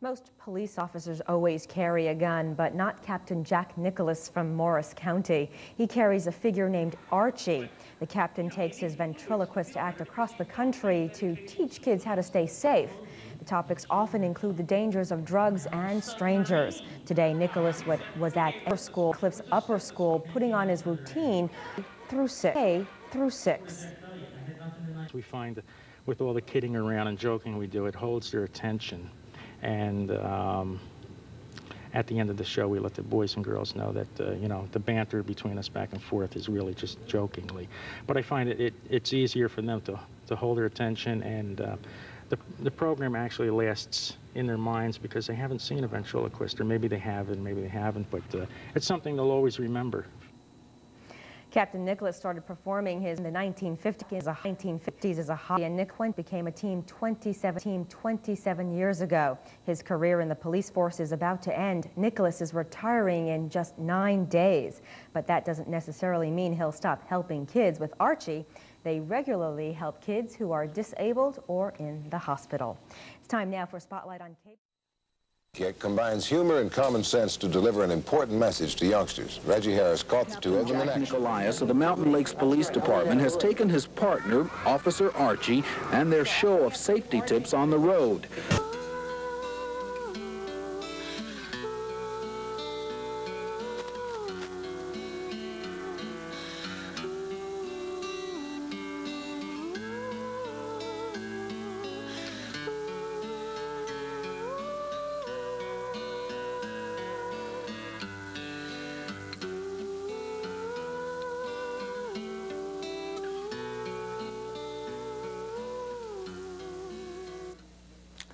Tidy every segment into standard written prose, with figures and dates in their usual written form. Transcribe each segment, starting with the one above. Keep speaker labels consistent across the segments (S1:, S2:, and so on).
S1: Most police officers always carry a gun, but not Captain Jack Nicholas from Morris County. He carries a figure named Archie. The captain takes his ventriloquist act across the country to teach kids how to stay safe. The topics often include the dangers of drugs and strangers. Today, Nicholas was at Cliff's Upper School, putting on his routine through 6.
S2: We find with all the kidding around and joking we do, it holds their attention. And at the end of the show, we let the boys and girls know that, you know, the banter between us back and forth is really just jokingly. But I find it's easier for them to hold their attention, and the program actually lasts in their minds because they haven't seen a ventriloquist, or maybe they have and maybe they haven't, but it's something they'll always remember.
S1: Captain Nicholas started performing in the 1950s as a hobby, and Nicholas became a team 27 years ago. His career in the police force is about to end. Nicholas is retiring in just 9 days, but that doesn't necessarily mean he'll stop helping kids. With Archie, they regularly help kids who are disabled or in the hospital. It's time now for Spotlight on Cable.
S3: It combines humor and common sense to deliver an important message to youngsters. Reggie Harris caught the two of them in action.
S4: Jack Nicholas of the Mountain Lakes Police Department has taken his partner, Officer Archie, and their show of safety tips on the road.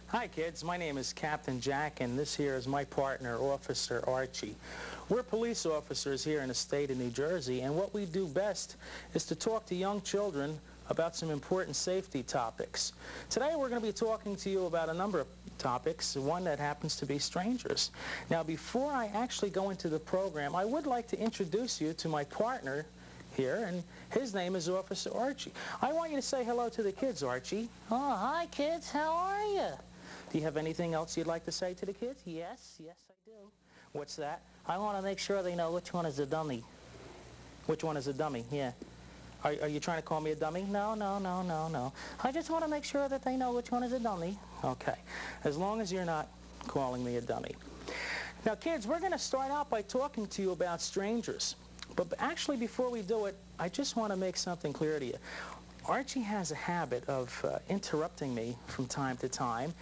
S2: Hi kids, my name is Captain Jack, and this here is my partner, Officer Archie. We're police officers here in the state of New Jersey, and what we do best is to talk to young children about some important safety topics. Today we're going to be talking to you about a number of topics, one that happens to be strangers. Now before I actually go into the program, I would like to introduce you to my partner here, and his name is Officer Archie. I want you to say hello to the kids, Archie.
S5: Oh, hi kids, how are you?
S2: Do you have anything else you'd like to say to the kids?
S5: Yes, I do.
S2: What's that?
S5: I want to make sure they know which one is a dummy.
S2: Which one is a dummy? Yeah. Are you trying to call me a dummy?
S5: No. I just want to make sure that they know which one is a dummy.
S2: Okay. As long as you're not calling me a dummy. Now, kids, we're going to start out by talking to you about strangers. But actually, before we do it, I just want to make something clear to you. Archie has a habit of interrupting me from time to time,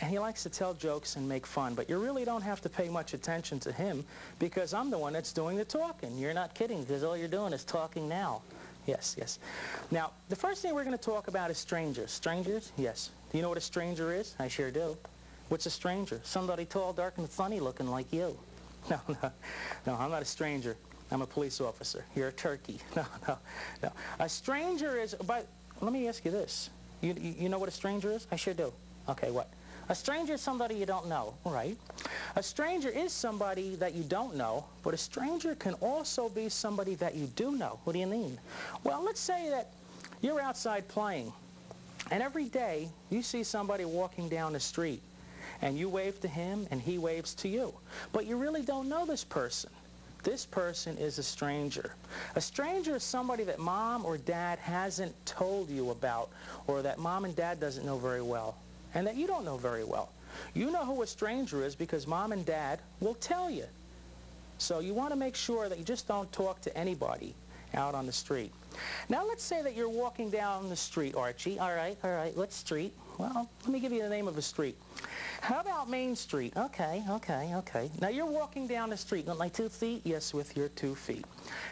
S2: and he likes to tell jokes and make fun, but you really don't have to pay much attention to him because I'm the one that's doing the talking.
S5: You're not kidding, because all you're doing is talking now.
S2: Yes. Now, the first thing we're going to talk about is strangers. Strangers? Yes. Do you know what a stranger is?
S5: I sure do.
S2: What's a stranger?
S5: Somebody tall, dark, and funny looking like you.
S2: No, I'm not a stranger. I'm a police officer. You're a turkey. No. A stranger is, but let me ask you this. You know what a stranger is?
S5: I sure do.
S2: Okay, what?
S5: A stranger is somebody you don't know.
S2: Right. A stranger is somebody that you don't know, but a stranger can also be somebody that you do know.
S5: What do you mean?
S2: Well, let's say that you're outside playing, and every day you see somebody walking down the street, and you wave to him, and he waves to you. But you really don't know this person. This person is a stranger. A stranger is somebody that mom or dad hasn't told you about, or that mom and dad doesn't know very well, and that you don't know very well. You know who a stranger is because mom and dad will tell you. So you want to make sure that you just don't talk to anybody out on the street. Now let's say that you're walking down the street, Archie.
S5: All right. What street?
S2: Well, let me give you the name of a street. How about Main Street?
S5: Okay.
S2: Now you're walking down the street.
S5: With my 2 feet?
S2: Yes, with your 2 feet.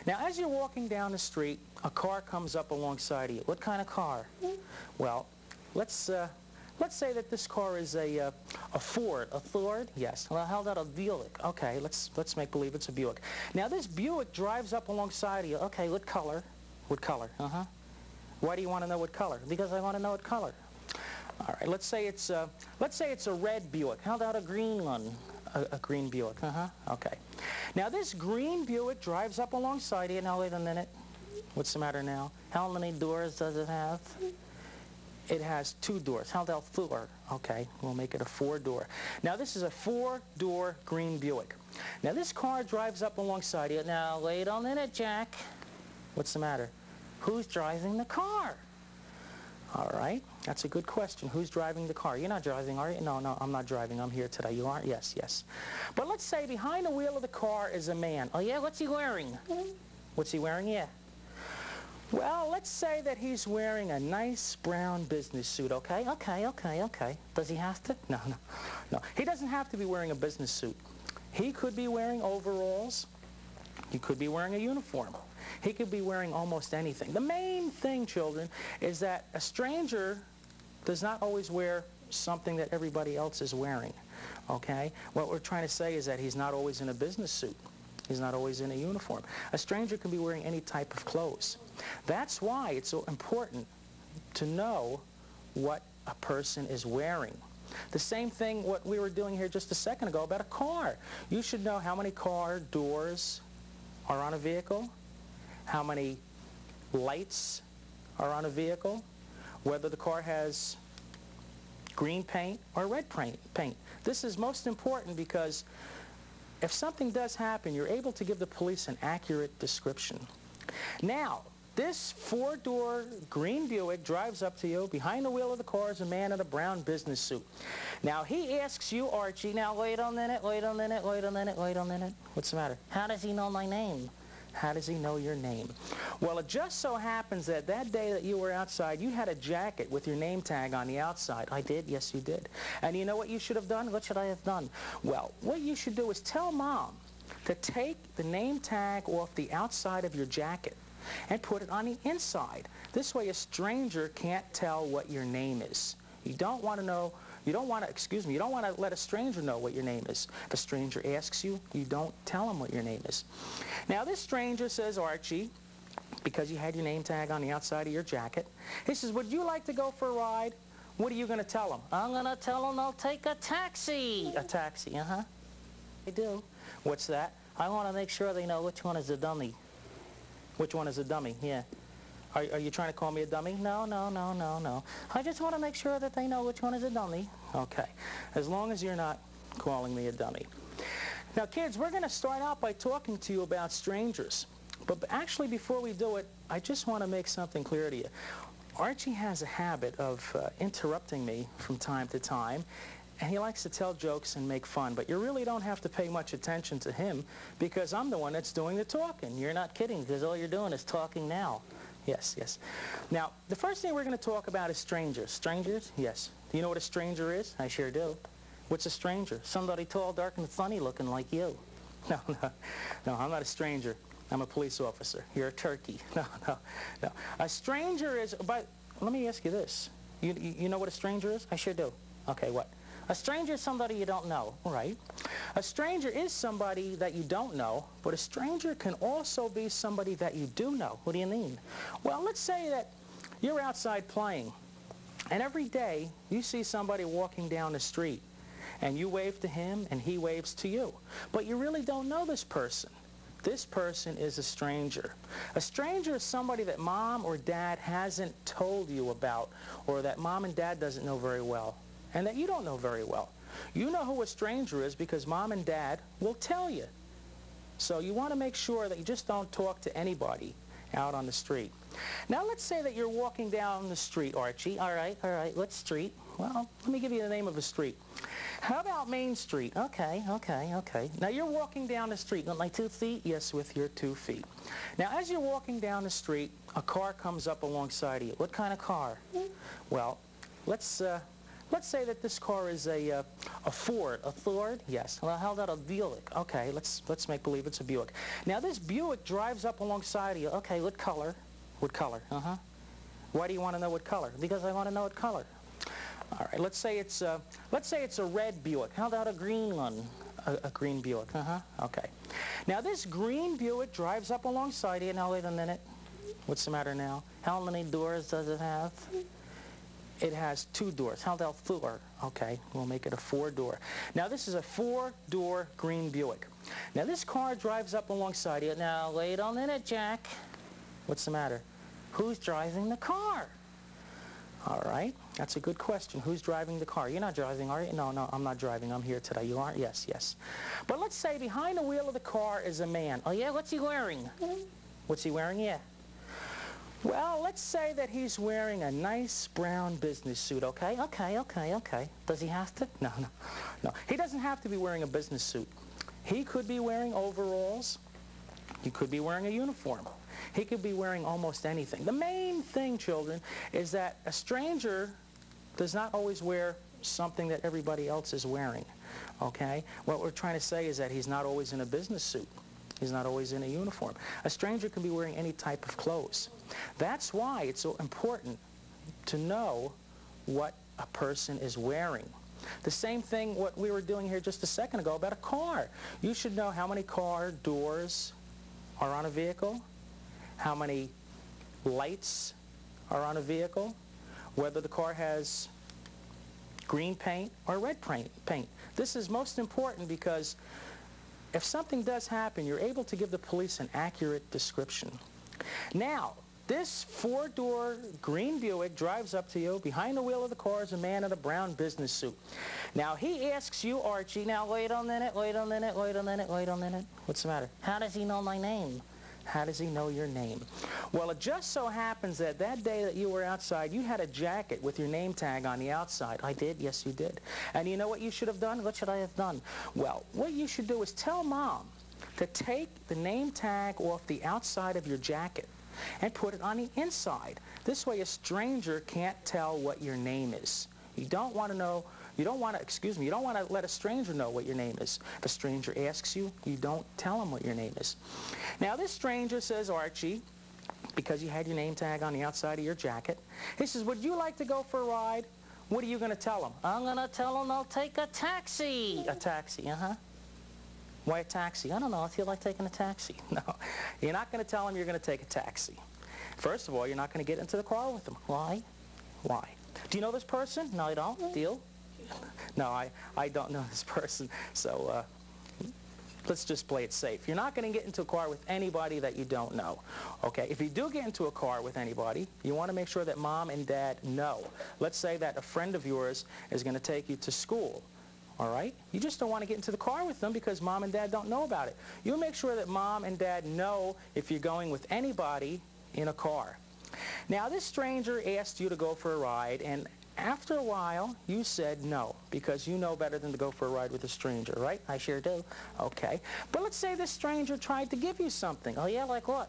S2: Now as you're walking down the street, a car comes up alongside of you.
S5: What kind of car?
S2: Well, let's say that this car is a Ford.
S5: A Ford?
S2: Yes.
S5: Well, how about a Buick?
S2: Okay, let's make believe it's a Buick. Now this Buick drives up alongside of you.
S5: Okay, what color?
S2: What color?
S5: Uh-huh.
S2: Why do you want to know what color?
S5: Because I want to know what color.
S2: All right, let's say it's a red Buick.
S5: How about a green one?
S2: A green Buick.
S5: Uh-huh.
S2: Okay. Now this green Buick drives up alongside of you.
S5: Now wait a minute.
S2: What's the matter now?
S5: How many doors does it have?
S2: It has 2 doors. How about 4? Okay, we'll make it a 4-door. Now, this is a 4-door green Buick. Now, this car drives up alongside you. Now, wait a minute, Jack. What's the matter? Who's driving the car? All right, that's a good question. Who's driving the car? You're not driving, are you? No, no, I'm not driving. I'm here today. You aren't? Yes, yes. But let's say behind the wheel of the car is a man. Oh, yeah? What's he wearing? What's he wearing? Yeah. Well, let's say that he's wearing a nice brown business suit, okay? Okay. Does he have to? No. He doesn't have to be wearing a business suit. He could be wearing overalls. He could be wearing a uniform. He could be wearing almost anything. The main thing, children, is that a stranger does not always wear something that everybody else is wearing, okay? What we're trying to say is that he's not always in a business suit. He's not always in a uniform. A stranger can be wearing any type of clothes. That's why it's so important to know what a person is wearing. The same thing what we were doing here just a second ago about a car. You should know how many car doors are on a vehicle, how many lights are on a vehicle, whether the car has green paint or red paint. This is most important because if something does happen, you're able to give the police an accurate description. Now, this 4-door green Buick drives up to you. Behind the wheel of the car is a man in a brown business suit. Now, he asks you, Archie, now wait a minute. What's the matter? How does he know my name? How does he know your name? Well, it just so happens that that day that you were outside, you had a jacket with your name tag on the outside. I did? Yes, you did. And you know what you should have done? What should I have done? Well, what you should do is tell Mom to take the name tag off the outside of your jacket and put it on the inside. This way a stranger can't tell what your name is. You don't want to know, you don't want to let a stranger know what your name is. If a stranger asks you, you don't tell him what your name is. Now this stranger says, Archie, because you had your name tag on the outside of your jacket, he says, would you like to go for a ride? What are you going to tell him? I'm going to tell him I'll take a taxi. A taxi, I do. What's that? I want to make sure they know which one is a dummy. Which one is a dummy? Yeah. Are you trying to call me a dummy? No. I just want to make sure that they know which one is a dummy. Okay. As long as you're not calling me a dummy. Now, kids, we're going to start out by talking to you about strangers. But actually, before we do it, I just want to make something clear to you. Archie has a habit of interrupting me from time to time, and he likes to tell jokes and make fun. But you really don't have to pay much attention to him because I'm the one that's doing the talking. You're not kidding, because all you're doing is talking now. Yes. Now, the first thing we're going to talk about is strangers. Strangers? Yes. Do you know what a stranger is? I sure do. What's a stranger? Somebody tall, dark, and funny looking like you. No, I'm not a stranger. I'm a police officer. You're a turkey. No. A stranger is, but let me ask you this. You know what a stranger is? I sure do. Okay, what? A stranger is somebody you don't know, right? A stranger is somebody that you don't know, but a stranger can also be somebody that you do know. What do you mean? Well, let's say that you're outside playing, and every day you see somebody walking down the street, and you wave to him, and he waves to you. But you really don't know this person. This person is a stranger. A stranger is somebody that Mom or Dad hasn't told you about, or that Mom and Dad doesn't know very well, and that you don't know very well. You know who a stranger is because Mom and Dad will tell you. So you want to make sure that you just don't talk to anybody out on the street. Now let's say that you're walking down the street, Archie. All right, what street? Well, let me give you the name of a street. How about Main Street? Okay. Now you're walking down the street with my 2 feet? Yes, with your 2 feet. Now as you're walking down the street, a car comes up alongside of you. What kind of car? Well, let's say that this car is a Ford. A Ford? Yes. Well, how about a Buick? Okay, let's make believe it's a Buick. Now this Buick drives up alongside of you. Okay, what color? What color? Why do you want to know what color? Because I want to know what color. All right, let's say it's a red Buick. How about a green one? A green Buick. Okay. Now this green Buick drives up alongside of you. Now wait a minute. What's the matter now? How many doors does it have? It has 2 doors. How about 4? Okay, we'll make it a 4-door. Now this is a 4-door green Buick. Now this car drives up alongside you. Now wait a minute, Jack. What's the matter? Who's driving the car? All right, that's a good question. Who's driving the car? You're not driving, are you? No, no, I'm not driving. I'm here today. You aren't? Yes, yes. But let's say behind the wheel of the car is a man. Oh, yeah? What's he wearing? What's he wearing? Yeah. Well, let's say that he's wearing a nice brown business suit, okay? Okay. Does he have to? No. He doesn't have to be wearing a business suit. He could be wearing overalls. He could be wearing a uniform. He could be wearing almost anything. The main thing, children, is that a stranger does not always wear something that everybody else is wearing, okay? What we're trying to say is that he's not always in a business suit. He's not always in a uniform. A stranger can be wearing any type of clothes. That's why it's so important to know what a person is wearing. The same thing what we were doing here just a second ago about a car. You should know how many car doors are on a vehicle, how many lights are on a vehicle, whether the car has green paint or red paint. This is most important because if something does happen, you're able to give the police an accurate description. Now, this four-door green Buick drives up to you. Behind the wheel of the car is a man in a brown business suit. Now, he asks you, Archie, now wait a minute. What's the matter?
S5: How does he know my name?
S2: How does he know your name? Well, it just so happens that that day that you were outside, you had a jacket with your name tag on the outside.
S5: I did? Yes, you did.
S2: And you know what you should have done?
S5: What should I have done?
S2: Well, what you should do is tell Mom to take the name tag off the outside of your jacket and put it on the inside. This way a stranger can't tell what your name is. You don't want to know, you don't want to let a stranger know what your name is. If a stranger asks you, you don't tell him what your name is. Now this stranger says, Archie, because you had your name tag on the outside of your jacket, he says, would you like to go for a ride? What are you going to tell him?
S5: I'm going to tell him I'll take a taxi.
S2: A taxi, Why a taxi?
S5: I don't know. I feel like taking a taxi.
S2: No, you're not going to tell him you're going to take a taxi. First of all, you're not going to get into the car with him.
S5: Why?
S2: Why? Do you know this person?
S5: No, I don't.
S2: Do you? No, I don't know this person, so let's just play it safe. You're not going to get into a car with anybody that you don't know. Okay, if you do get into a car with anybody, you want to make sure that Mom and Dad know. Let's say that a friend of yours is going to take you to school. All right? You just don't want to get into the car with them because Mom and Dad don't know about it. You make sure that Mom and Dad know if you're going with anybody in a car. Now, this stranger asked you to go for a ride, and after a while, you said no, because you know better than to go for a ride with a stranger, right?
S5: I sure do.
S2: Okay. But let's say this stranger tried to give you something.
S5: Oh, yeah? Like what?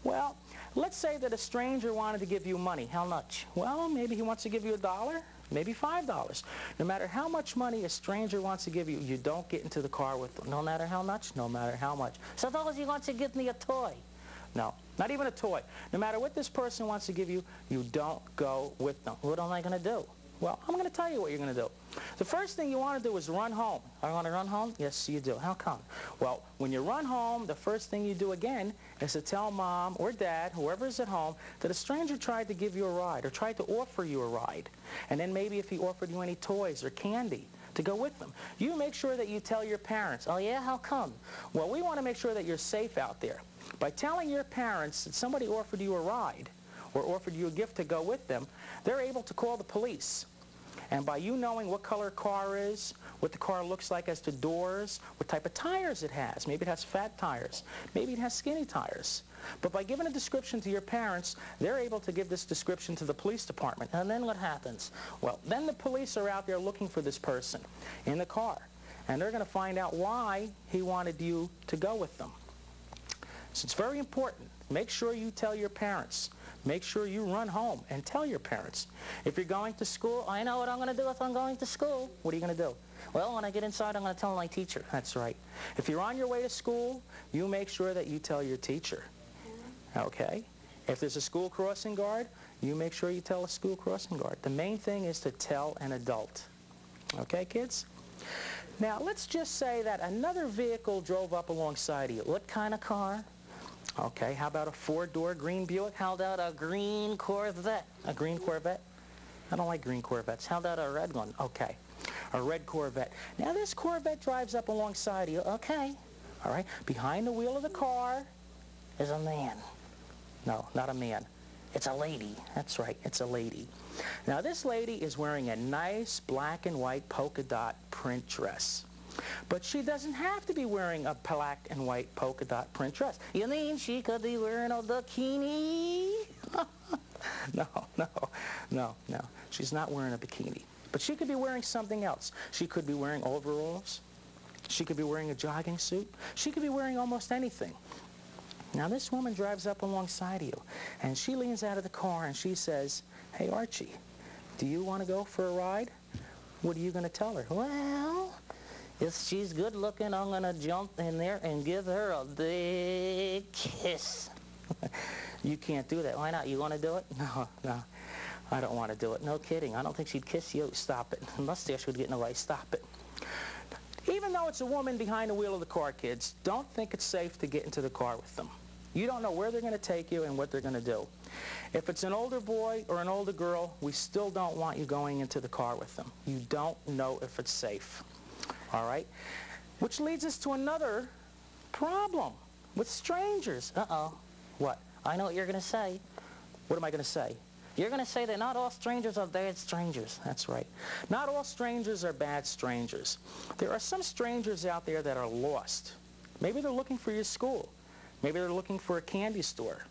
S2: Well, let's say that a stranger wanted to give you money.
S5: How much?
S2: Well, maybe he wants to give you $1, maybe $5. No matter how much money a stranger wants to give you, you don't get into the car with them.
S5: No matter how much?
S2: No matter how much.
S5: Suppose he wants to give me a toy.
S2: No, not even a toy. No matter what this person wants to give you, you don't go with them.
S5: What am I going to do?
S2: Well, I'm going to tell you what you're going to do. The first thing you want to do is run home.
S5: I want to run home?
S2: Yes, you do. How come? Well, when you run home, the first thing you do again is to tell Mom or Dad, whoever's at home, that a stranger tried to give you a ride or tried to offer you a ride. And then maybe if he offered you any toys or candy to go with them. You make sure that you tell your parents.
S5: Oh, yeah? How come?
S2: Well, we want to make sure that you're safe out there. By telling your parents that somebody offered you a ride or offered you a gift to go with them, they're able to call the police. And by you knowing what color car is, what the car looks like as to doors, what type of tires it has, maybe it has fat tires, maybe it has skinny tires. But by giving a description to your parents, they're able to give this description to the police department.
S5: And then what happens?
S2: Well, then the police are out there looking for this person in the car. And they're going to find out why he wanted you to go with them. So it's very important. Make sure you tell your parents. Make sure you run home and tell your parents. If you're going to school,
S5: I know what I'm going to do if I'm going to school.
S2: What are you going to do?
S5: Well, when I get inside, I'm going to tell my teacher.
S2: That's right. If you're on your way to school, you make sure that you tell your teacher. Okay? If there's a school crossing guard, you make sure you tell a school crossing guard. The main thing is to tell an adult. Okay, kids? Now, let's just say that another vehicle drove up alongside of you.
S5: What kind of car?
S2: Okay, how about a four-door green Buick?
S5: How about a green Corvette?
S2: A green Corvette? I don't like green Corvettes.
S5: How about a red one?
S2: Okay, a red Corvette. Now, this Corvette drives up alongside of you.
S5: Okay.
S2: All right, behind the wheel of the car
S5: is a man.
S2: No, not a man. It's a lady. That's right, it's a lady. Now this lady is wearing a nice black and white polka dot print dress. But she doesn't have to be wearing a black and white polka dot print dress. You mean she could be wearing a bikini? No. She's not wearing a bikini. But she could be wearing something else. She could be wearing overalls. She could be wearing a jogging suit. She could be wearing almost anything. Now this woman drives up alongside of you, and she leans out of the car and she says, "Hey Archie, do you want to go for a ride?" What are you going to tell her?
S5: Well, if she's good looking, I'm going to jump in there and give her a big kiss.
S2: You can't do that. Why not? You want to do it? No. I don't want to do it. No kidding. I don't think she'd kiss you. Stop it. The mustache would get in the way. Stop it. Even though it's a woman behind the wheel of the car, kids, don't think it's safe to get into the car with them. You don't know where they're going to take you and what they're going to do. If it's an older boy or an older girl, we still don't want you going into the car with them. You don't know if it's safe. All right? Which leads us to another problem with strangers.
S5: Uh-oh.
S2: What?
S5: I know what you're going to say.
S2: What am I going to say?
S5: You're going to say that not all strangers are bad strangers.
S2: That's right. Not all strangers are bad strangers. There are some strangers out there that are lost. Maybe they're looking for your school. Maybe they're looking for a candy store.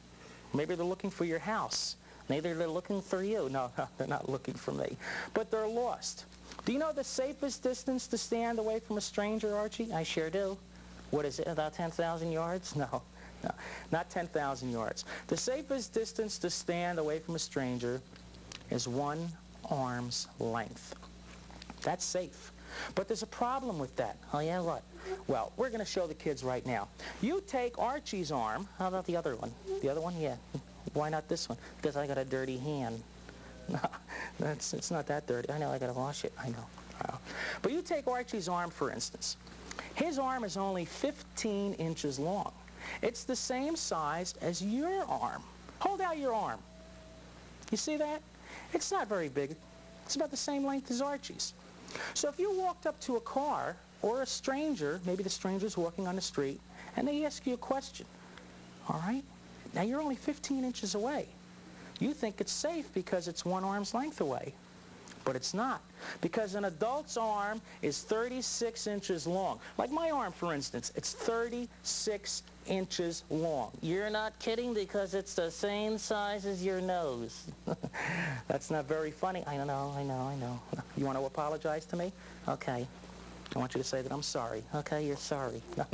S2: Maybe they're looking for your house.
S5: Maybe they're looking for you.
S2: No, they're not looking for me. But they're lost. Do you know the safest distance to stand away from a stranger, Archie?
S5: I sure do.
S2: What is it, about 10,000 yards? No, not 10,000 yards. The safest distance to stand away from a stranger is 1 arm's length. That's safe. But there's a problem with that.
S5: Oh, yeah, what?
S2: Well, we're going to show the kids right now. You take Archie's arm.
S5: How about the other one?
S2: The other one? Yeah. Why not this one?
S5: Because I got a dirty hand.
S2: No, it's not that dirty.
S5: I know, I got to wash it. I know.
S2: But you take Archie's arm, for instance. His arm is only 15 inches long. It's the same size as your arm. Hold out your arm. You see that? It's not very big. It's about the same length as Archie's. So if you walked up to a car or a stranger, maybe the stranger's walking on the street, and they ask you a question, all right? Now you're only 15 inches away. You think it's safe because it's 1 arm's length away. But it's not, because an adult's arm is 36 inches long. Like my arm, for instance, it's 36 inches long.
S5: You're not kidding, because it's the same size as your nose.
S2: That's not very funny.
S5: I know.
S2: You want to apologize to me?
S5: Okay.
S2: I want you to say that I'm sorry.
S5: Okay, you're sorry.
S2: No.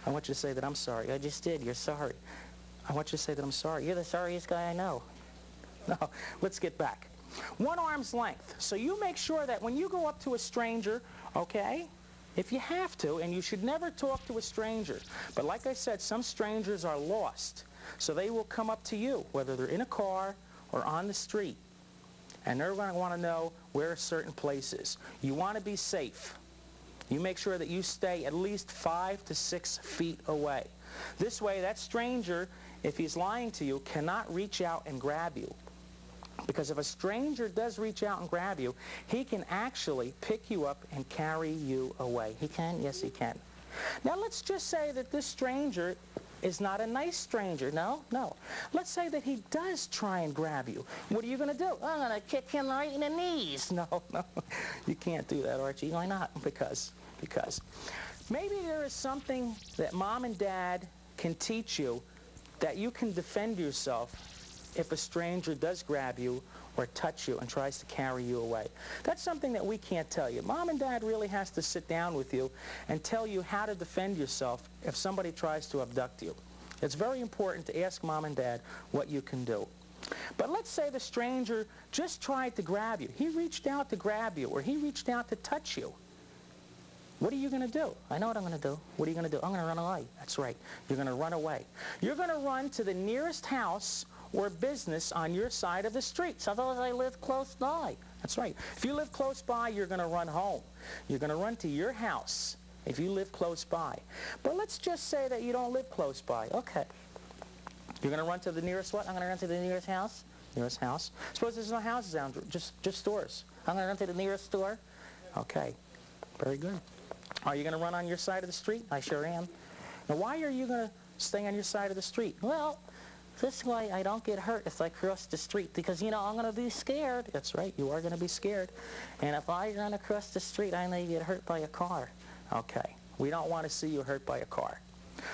S2: I want you to say that I'm sorry.
S5: I just did. You're sorry.
S2: I want you to say that I'm sorry.
S5: You're the sorriest guy I know.
S2: No, let's get back. 1 arm's length. So you make sure that when you go up to a stranger, okay, if you have to, and you should never talk to a stranger. But like I said, some strangers are lost. So they will come up to you, whether they're in a car or on the street. And they're going to want to know where a certain place is. You want to be safe. You make sure that you stay at least 5 to 6 feet away. This way, that stranger, if he's lying to you, cannot reach out and grab you. Because if a stranger does reach out and grab you, he can actually pick you up and carry you away.
S5: He can?
S2: Yes, he can. Now, let's just say that this stranger is not a nice stranger. No. Let's say that he does try and grab you. What are you going to do?
S5: I'm going to kick him right in the knees.
S2: No. You can't do that, Archie.
S5: Why not?
S2: Because maybe there is something that Mom and Dad can teach you that you can defend yourself if a stranger does grab you or touch you and tries to carry you away. That's something that we can't tell you. Mom and Dad really has to sit down with you and tell you how to defend yourself if somebody tries to abduct you. It's very important to ask Mom and Dad what you can do. But let's say the stranger just tried to grab you. He reached out to grab you, or he reached out to touch you. What are you going to do?
S5: I know what I'm going to do.
S2: What are you going to do?
S5: I'm going to run away.
S2: That's right. You're going to run away. You're going to run to the nearest house or business on your side of the street.
S5: Suppose I live close by.
S2: That's right. If you live close by, you're going to run home. You're going to run to your house if you live close by. But let's just say that you don't live close by. Okay. You're going to run to the nearest what?
S5: I'm going to run to the nearest house.
S2: Nearest house. Suppose there's no houses down, just stores.
S5: I'm going to run to the nearest store.
S2: Okay. Very good. Are you going to run on your side of the street?
S5: I sure am.
S2: Now, why are you going to stay on your side of the street?
S5: Well, This way I don't get hurt if I cross the street, because, you know, I'm going to be scared. That's right, you are going to be scared. And if I run across the street, I may get hurt by a car. Okay, we don't want to see you hurt by a car.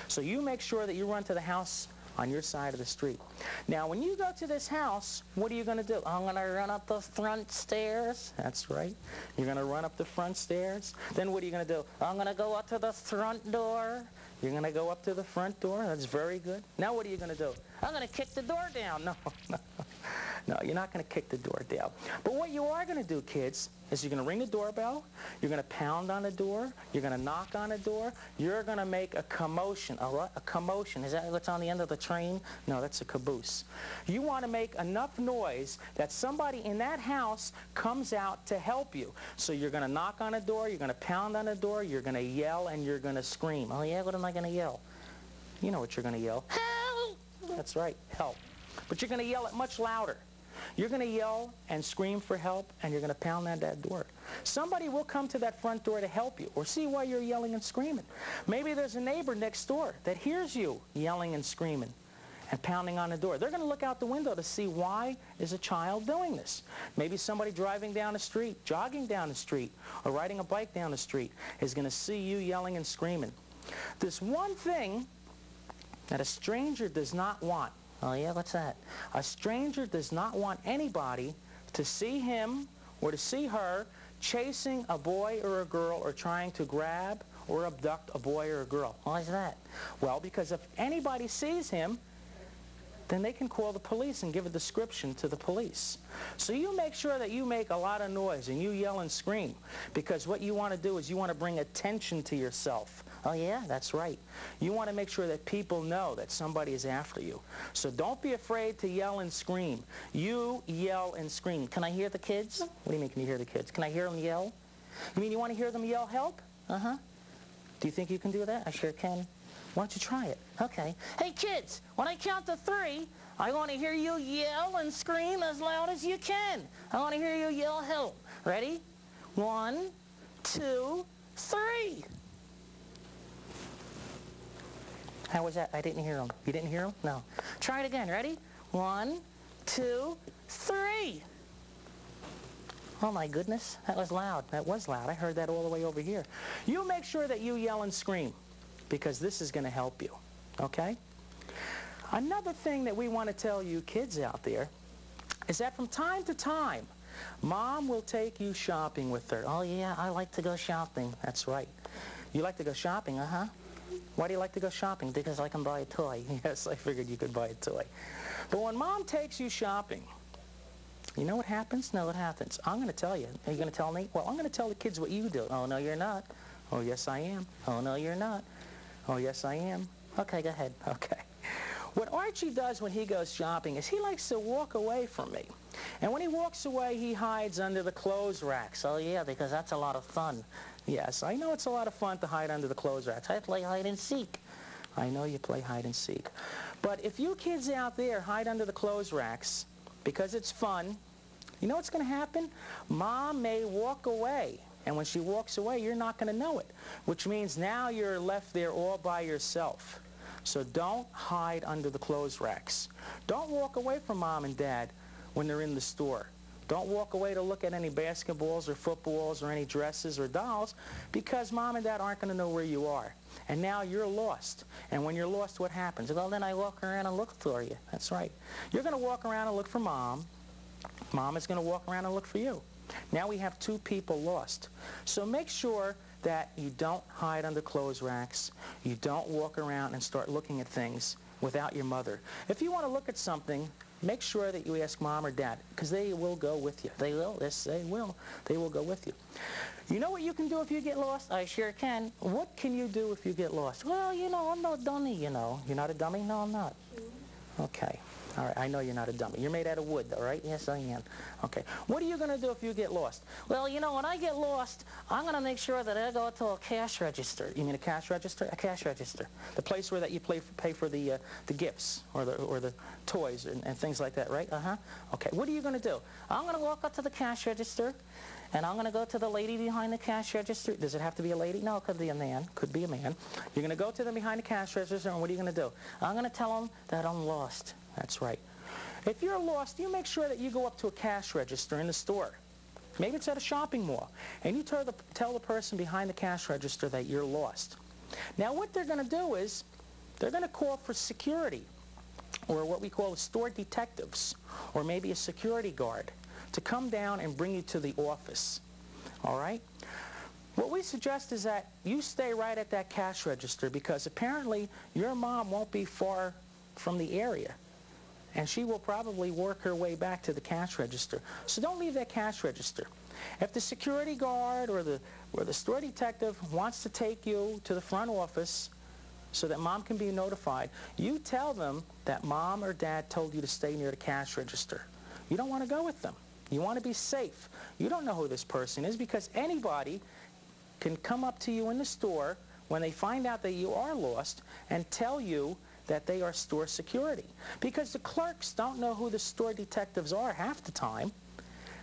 S5: So you make sure that you run to the house on your side of the street. Now, when you go to this house, what are you going to do? I'm going to run up the front stairs. That's right. You're going to run up the front stairs. Then what are you going to do? I'm going to go up to the front door. You're going to go up to the front door. That's very good. Now what are you going to do? I'm going to kick the door down. No, no. No, you're not going to kick the door down. But what you are going to do, kids, is you're going to ring the doorbell, you're going to pound on the door, you're going to knock on the door, you're going to make a commotion. A what? A commotion. Is that what's on the end of the train? No, that's a caboose. You want to make enough noise that somebody in that house comes out to help you. So you're going to knock on the door, you're going to pound on the door, you're going to yell, and you're going to scream. Oh, yeah? What am I going to yell? You know what you're going to yell. Help! That's right, help. But you're going to yell it much louder. You're going to yell and scream for help, and you're going to pound on that door. Somebody will come to that front door to help you or see why you're yelling and screaming. Maybe there's a neighbor next door that hears you yelling and screaming and pounding on the door. They're going to look out the window to see why is a child doing this. Maybe somebody driving down the street, jogging down the street, or riding a bike down the street is going to see you yelling and screaming. This one thing that a stranger does not want. Oh, yeah, what's that? A stranger does not want anybody to see him or to see her chasing a boy or a girl or trying to grab or abduct a boy or a girl. Why is that? Well, because if anybody sees him, then they can call the police and give a description to the police. So you make sure that you make a lot of noise and you yell and scream, because what you want to do is you want to bring attention to yourself. Oh, yeah, that's right. You want to make sure that people know that somebody is after you. So don't be afraid to yell and scream. You yell and scream. Can I hear the kids? What do you mean, can you hear the kids? Can I hear them yell? You mean you want to hear them yell help? Uh-huh. Do you think you can do that? I sure can. Why don't you try it? Okay. Hey, kids, when I count to 3, I want to hear you yell and scream as loud as you can. I want to hear you yell help. Ready? 1, 2, 3. How was that? I didn't hear them. You didn't hear them? No. Try it again. Ready? 1, 2, 3. Oh, my goodness. That was loud. That was loud. I heard that all the way over here. You make sure that you yell and scream, because this is going to help you. Okay? Another thing that we want to tell you kids out there is that from time to time, Mom will take you shopping with her. Oh, yeah, I like to go shopping. That's right. You like to go shopping, uh-huh? Why do you like to go shopping? Because I can buy a toy. Yes, I figured you could buy a toy. But when Mom takes you shopping, you know what happens? No, what happens? I'm going to tell you. Are you going to tell me? Well, I'm going to tell the kids what you do. Oh, no, you're not. Oh, yes, I am. Oh, no, you're not. Oh, yes, I am. Okay, go ahead. Okay. What Archie does when he goes shopping is he likes to walk away from me. And when he walks away, he hides under the clothes racks. Oh, yeah, because that's a lot of fun. Yes, I know it's a lot of fun to hide under the clothes racks. I play hide and seek. I know you play hide and seek. But if you kids out there hide under the clothes racks because it's fun, you know what's going to happen? Mom may walk away. And when she walks away, you're not going to know it, which means now you're left there all by yourself. So don't hide under the clothes racks. Don't walk away from Mom and Dad when they're in the store. Don't walk away to look at any basketballs or footballs or any dresses or dolls, because Mom and Dad aren't going to know where you are. And now you're lost. And when you're lost, what happens? Well, then I walk around and look for you. That's right. You're going to walk around and look for Mom. Mom is going to walk around and look for you. Now we have 2 people lost. So make sure that you don't hide under clothes racks. You don't walk around and start looking at things without your mother. If you want to look at something, make sure that you ask Mom or Dad, because they will go with you. They will. Yes, they will. They will go with you. You know what you can do if you get lost? I sure can. What can you do if you get lost? Well, you know, I'm no dummy, you know. You're not a dummy? No, I'm not. Okay. All right, I know you're not a dummy. You're made out of wood, though, right? Yes, I am. Okay. What are you going to do if you get lost? Well, you know, when I get lost, I'm going to make sure that I go to a cash register. You mean a cash register? A cash register. The place where that you pay for the gifts or the toys and things like that, right? Uh-huh. Okay. What are you going to do? I'm going to walk up to the cash register, and I'm going to go to the lady behind the cash register. Does it have to be a lady? No, it could be a man. Could be a man. You're going to go to them behind the cash register, and what are you going to do? I'm going to tell them that I'm lost.
S2: That's right. If you're lost, you make sure that you go up to a cash register in the store. Maybe it's at a shopping mall. And you tell the person behind the cash register that you're lost. Now what they're going to do is they're going to call for security, or what we call store detectives, or maybe a security guard, to come down and bring you to the office. All right? What we suggest is that you stay right at that cash register, because apparently your mom won't be far from the area, and she will probably work her way back to the cash register. So don't leave that cash register. If the security guard or the store detective wants to take you to the front office so that mom can be notified, you tell them that mom or dad told you to stay near the cash register. You don't want to go with them. You want to be safe. You don't know who this person is, because anybody can come up to you in the store when they find out that you are lost and tell you that they are store security. Because the clerks don't know who the store detectives are half the time.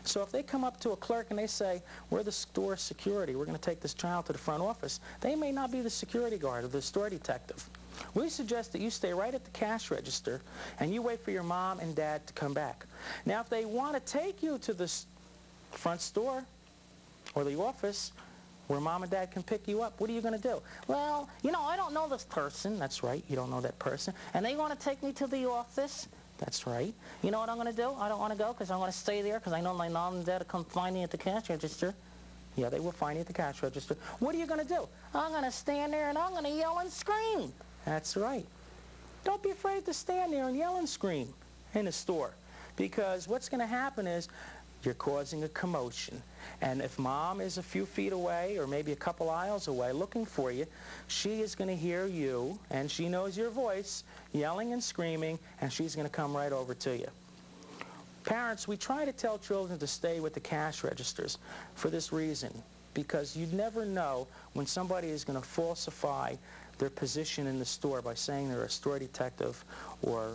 S2: So if they come up to a clerk and they say, we're the store security, we're going to take this child to the front office, they may not be the security guard or the store detective. We suggest that you stay right at the cash register and you wait for your mom and dad to come back. Now if they want to take you to the front store or the office where mom and dad can pick you up, what are you going to do? Well, you know, I don't know this person. That's right, you don't know that person. And they want to take me to the office. That's right. You know what I'm going to do? I don't want to go because I want to stay there because I know my mom and dad will come find me at the cash register. Yeah, they will find you at the cash register. What are you going to do? I'm going to stand there and I'm going to yell and scream. That's right. Don't be afraid to stand there and yell and scream in the store, because what's going to happen is you're causing a commotion. And if mom is a few feet away or maybe a couple aisles away looking for you, she is going to hear you, and she knows your voice, yelling and screaming, and she's going to come right over to you. Parents, we try to tell children to stay with the cash registers for this reason, because you never know when somebody is going to falsify their position in the store by saying they're a store detective or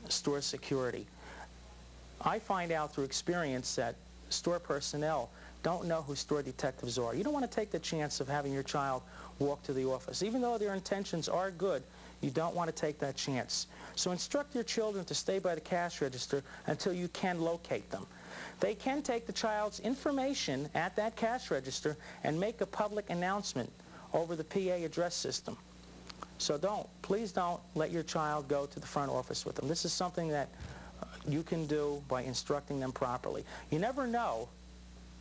S2: store security. I find out through experience that store personnel don't know who store detectives are. You don't want to take the chance of having your child walk to the office. Even though their intentions are good, you don't want to take that chance. So instruct your children to stay by the cash register until you can locate them. They can take the child's information at that cash register and make a public announcement over the PA address system. So please don't let your child go to the front office with them. This is something that you can do by instructing them properly. You never know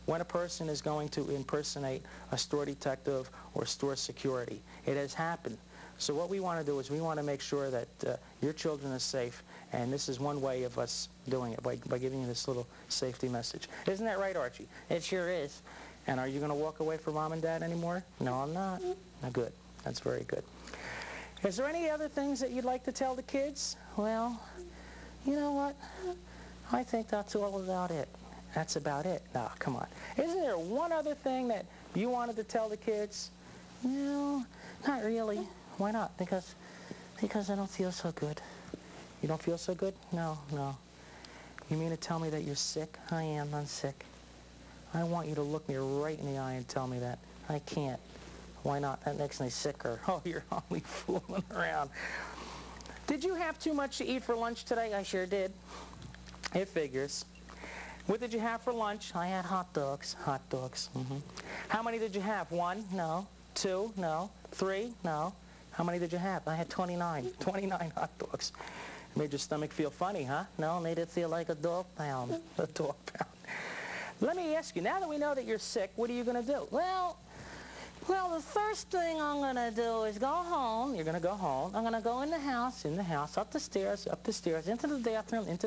S2: when a person is going to impersonate a store detective or store security. It has happened. So what we want to do is we want to make sure that your children are safe, and this is one way of us doing it, by giving you this little safety message. Isn't that right, Archie?
S5: It sure is.
S2: And are you going to walk away from mom and dad anymore?
S5: No, I'm not.
S2: Good. That's very good. Is there any other things that you'd like to tell the kids?
S5: Well, you know what? I think that's all about it.
S2: That's about it. No, come on. Isn't there one other thing that you wanted to tell the kids?
S5: No, not really. Why not? Because I don't feel so good.
S2: You don't feel so good?
S5: No.
S2: You mean to tell me that you're sick?
S5: I am. I'm sick.
S2: I want you to look me right in the eye and tell me that.
S5: I can't. Why not? That makes me sicker.
S2: Oh, you're only fooling around. Did you have too much to eat for lunch today?
S5: I sure did.
S2: It figures. What did you have for lunch?
S5: I had hot dogs.
S2: Hot dogs. Mm-hmm. How many did you have? 1?
S5: No.
S2: 2?
S5: No.
S2: 3?
S5: No.
S2: How many did you have?
S5: I had 29.
S2: 29 hot dogs. Made your stomach feel funny, huh?
S5: No, made it feel like a dog pound.
S2: A dog pound. Let me ask you, now that we know that you're sick, what are you going to do?
S5: Well, the first thing I'm going to do is go home.
S2: You're going to go home.
S5: I'm going to go in the house,
S2: up the stairs, into the bathroom,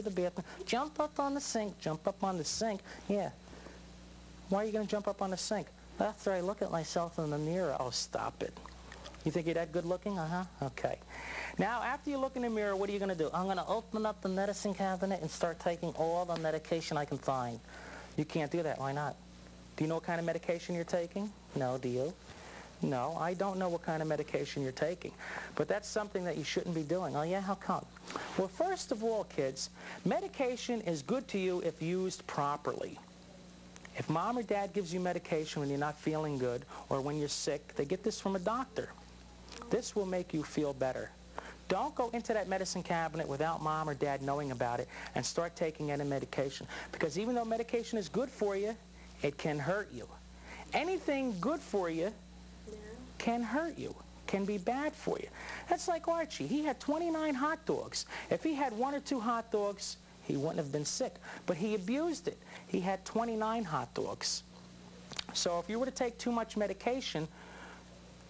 S5: jump up on the sink.
S2: Jump up on the sink? Yeah. Why are you going to jump up on the sink?
S5: After I look at myself in the mirror.
S2: Oh, stop it. You think you're that good looking?
S5: Uh-huh.
S2: Okay. Now, after you look in the mirror, what are you going to do?
S5: I'm going to open up the medicine cabinet and start taking all the medication I can find.
S2: You can't do that. Why not? Do you know what kind of medication you're taking?
S5: No, do you?
S2: No, I don't know what kind of medication you're taking. But that's something that you shouldn't be doing.
S5: Oh, yeah? How come?
S2: Well, first of all, kids, medication is good to you if used properly. If mom or dad gives you medication when you're not feeling good or when you're sick, they get this from a doctor. This will make you feel better. Don't go into that medicine cabinet without mom or dad knowing about it and start taking any medication. Because even though medication is good for you, it can hurt you. Anything good for you can hurt you, can be bad for you. That's like Archie. He had 29 hot dogs. If he had 1 or 2 hot dogs, he wouldn't have been sick. But he abused it. He had 29 hot dogs. So if you were to take too much medication,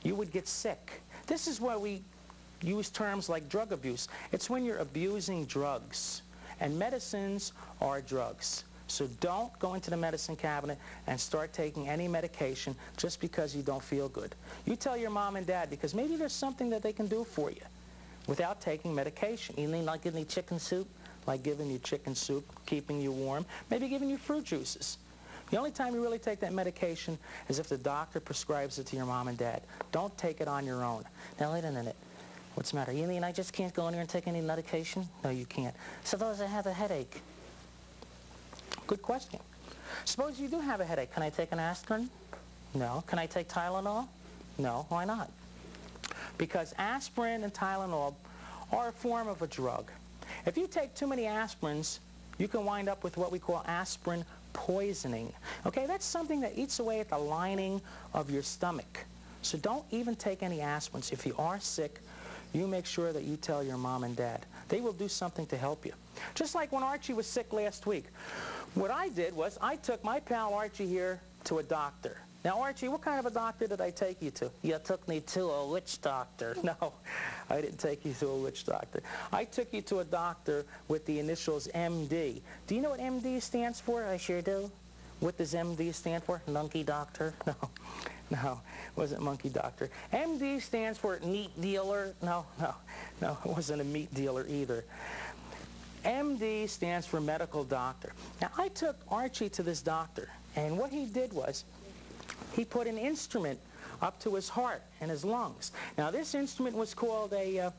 S2: you would get sick. This is why we use terms like drug abuse. It's when you're abusing drugs. And medicines are drugs. So don't go into the medicine cabinet and start taking any medication just because you don't feel good. You tell your mom and dad, because maybe there's something that they can do for you without taking medication. You mean like giving you chicken soup? Like giving you chicken soup, keeping you warm, maybe giving you fruit juices. The only time you really take that medication is if the doctor prescribes it to your mom and dad. Don't take it on your own. Now, wait a minute. What's the matter? You mean I just can't go in here and take any medication? No, you can't. Suppose I have a headache. Good question. Suppose you do have a headache. Can I take an aspirin? No. Can I take Tylenol? No. Why not? Because aspirin and Tylenol are a form of a drug. If you take too many aspirins, you can wind up with what we call aspirin poisoning. Okay, that's something that eats away at the lining of your stomach. So don't even take any aspirins. If you are sick, you make sure that you tell your mom and dad. They will do something to help you. Just like when Archie was sick last week. What I did was I took my pal Archie here to a doctor. Now, Archie, what kind of a doctor did I take you to? You took me to a witch doctor. No, I didn't take you to a witch doctor. I took you to a doctor with the initials MD. Do you know what MD stands for? I sure do. What does MD stand for? Monkey doctor? No, it wasn't monkey doctor. MD stands for meat dealer. No, it wasn't a meat dealer either. MD stands for medical doctor. Now, I took Archie to this doctor, and what he did was he put an instrument up to his heart and his lungs. Now, this instrument was called a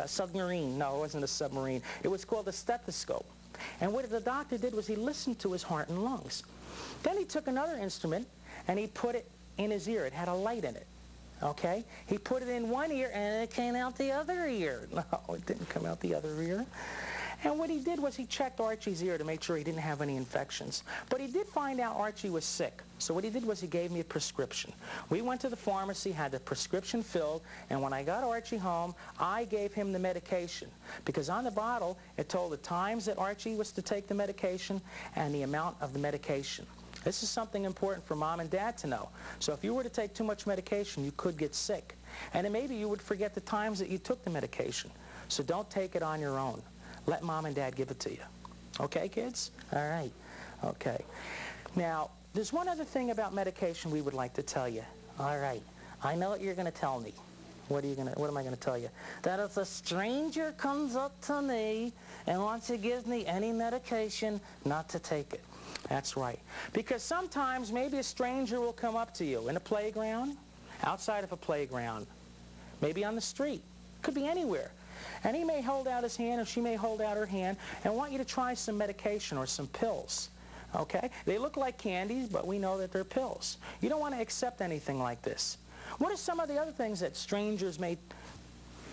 S2: submarine. No, it wasn't a submarine. It was called a stethoscope. And what the doctor did was he listened to his heart and lungs. Then he took another instrument and he put it in his ear. It had a light in it. Okay? He put it in one ear and it came out the other ear. No, it didn't come out the other ear. And what he did was he checked Archie's ear to make sure he didn't have any infections. But he did find out Archie was sick. So what he did was he gave me a prescription. We went to the pharmacy, had the prescription filled, and when I got Archie home, I gave him the medication. Because on the bottle, it told the times that Archie was to take the medication and the amount of the medication. This is something important for mom and dad to know. So if you were to take too much medication, you could get sick. And then maybe you would forget the times that you took the medication. So don't take it on your own. Let mom and dad give it to you. Okay, kids? All right. Okay. Now, there's one other thing about medication we would like to tell you. All right. I know what you're going to tell me. What am I going to tell you? That if a stranger comes up to me and wants to give me any medication, not to take it. That's right. Because sometimes maybe a stranger will come up to you in a playground, outside of a playground, maybe on the street. Could be anywhere. And he may hold out his hand, or she may hold out her hand, and want you to try some medication or some pills. Okay? They look like candies, but we know that they're pills. You don't want to accept anything like this. What are some of the other things that strangers may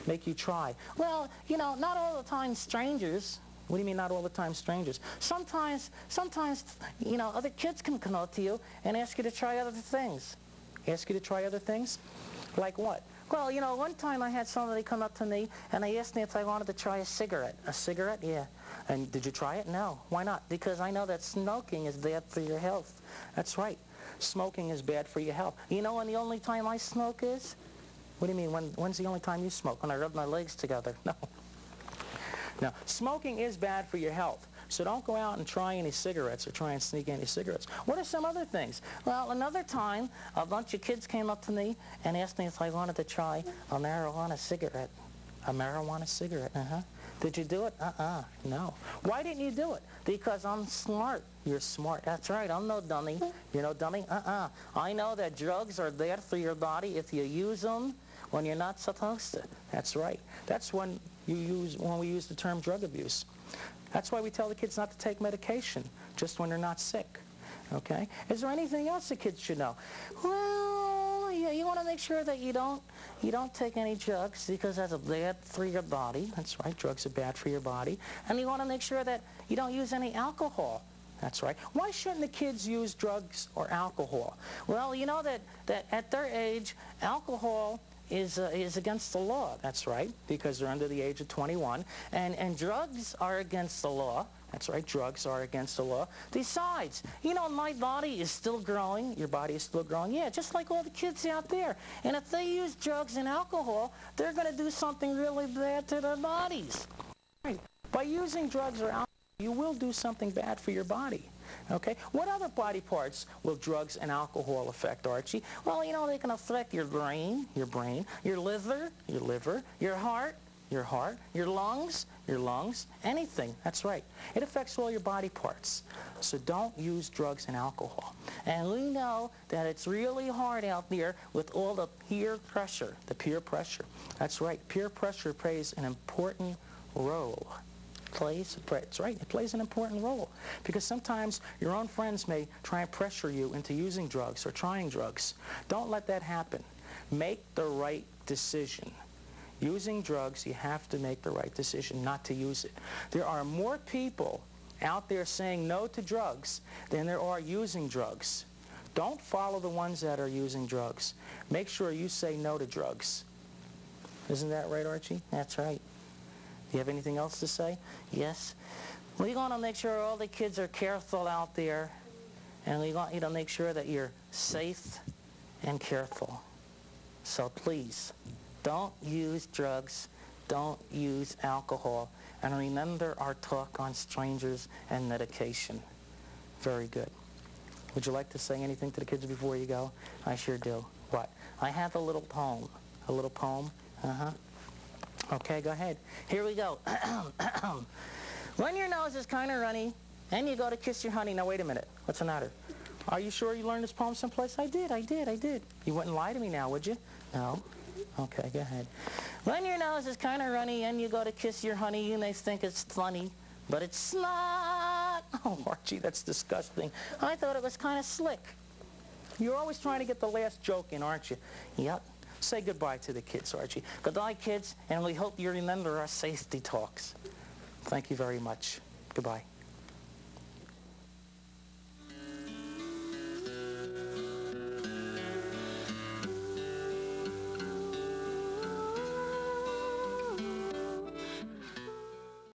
S2: make you try? Well, you know, not all the time strangers. What do you mean not all the time strangers? Sometimes, you know, other kids can come up to you and ask you to try other things. Ask you to try other things? Like what? Well, you know, one time I had somebody come up to me and they asked me if I wanted to try a cigarette. A cigarette? Yeah. And did you try it? No. Why not? Because I know that smoking is bad for your health. That's right. Smoking is bad for your health. You know when the only time I smoke is? What do you mean? When's the only time you smoke? When I rub my legs together. No. No. Smoking is bad for your health. So don't go out and try any cigarettes or try and sneak any cigarettes. What are some other things? Well, another time, a bunch of kids came up to me and asked me if I wanted to try a marijuana cigarette. A marijuana cigarette, Did you do it? No. Why didn't you do it? Because I'm smart. You're smart. That's right. I'm no dummy. You're no dummy? I know that drugs are there for your body if you use them when you're not supposed to. That's right. That's when we use the term drug abuse. That's why we tell the kids not to take medication, just when they're not sick. Okay? Is there anything else the kids should know? Well, you
S5: you want to make sure that you don't take any drugs because that's bad for your body. That's right, drugs are bad for your body. And you want to make sure that you don't use any alcohol. That's right. Why shouldn't the kids use drugs or alcohol? Well, you know that at their age, alcohol is against the law. That's right, because they're under the age of 21. And drugs are against the law. That's right, drugs are against the law. Besides, you know, my body is still growing. Your body is still growing. Yeah, just like all the kids out there. And if they use drugs and alcohol, they're going to do something really bad to their bodies. Right. By using drugs or alcohol, you will do something bad for your body. Okay? What other body parts will drugs and alcohol affect, Archie? Well, you know, they can affect your brain, your liver, your heart, your lungs, anything. That's right. It affects all your body parts. So don't use drugs and alcohol. And we know that it's really hard out there with all the peer pressure, That's right. Peer pressure plays an important role. That's right, it plays an important role. Because sometimes your own friends may try and pressure you into using drugs or trying drugs. Don't let that happen. Make the right decision. Using drugs, you have to make the right decision not to use it. There are more people out there saying no to drugs than there are using drugs. Don't follow the ones that are using drugs. Make sure you say no to drugs. Isn't that right, Archie? That's right. Do you have anything else to say? Yes. We want to make sure all the kids are careful out there, and we want you to make sure that you're safe and careful. So please, don't use drugs, don't use alcohol, and remember our talk on strangers and medication. Very good. Would you like to say anything to the kids before you go? I sure do. What? I have a little poem. A little poem? Uh-huh. Okay, go ahead. Here we go. When your nose is kind of runny and you go to kiss your honey. Now, wait a minute. What's the matter? Are you sure you learned this poem someplace? I did. You wouldn't lie to me now, would you? No. Okay, go ahead. When your nose is kind of runny and you go to kiss your honey, you may think it's funny, but it's not. Oh, Archie, that's disgusting. I thought it was kind of slick. You're always trying to get the last joke in, aren't you? Yep. Say goodbye to the kids, Archie. Goodbye, kids, and we hope you remember our safety talks. Thank you very much. Goodbye.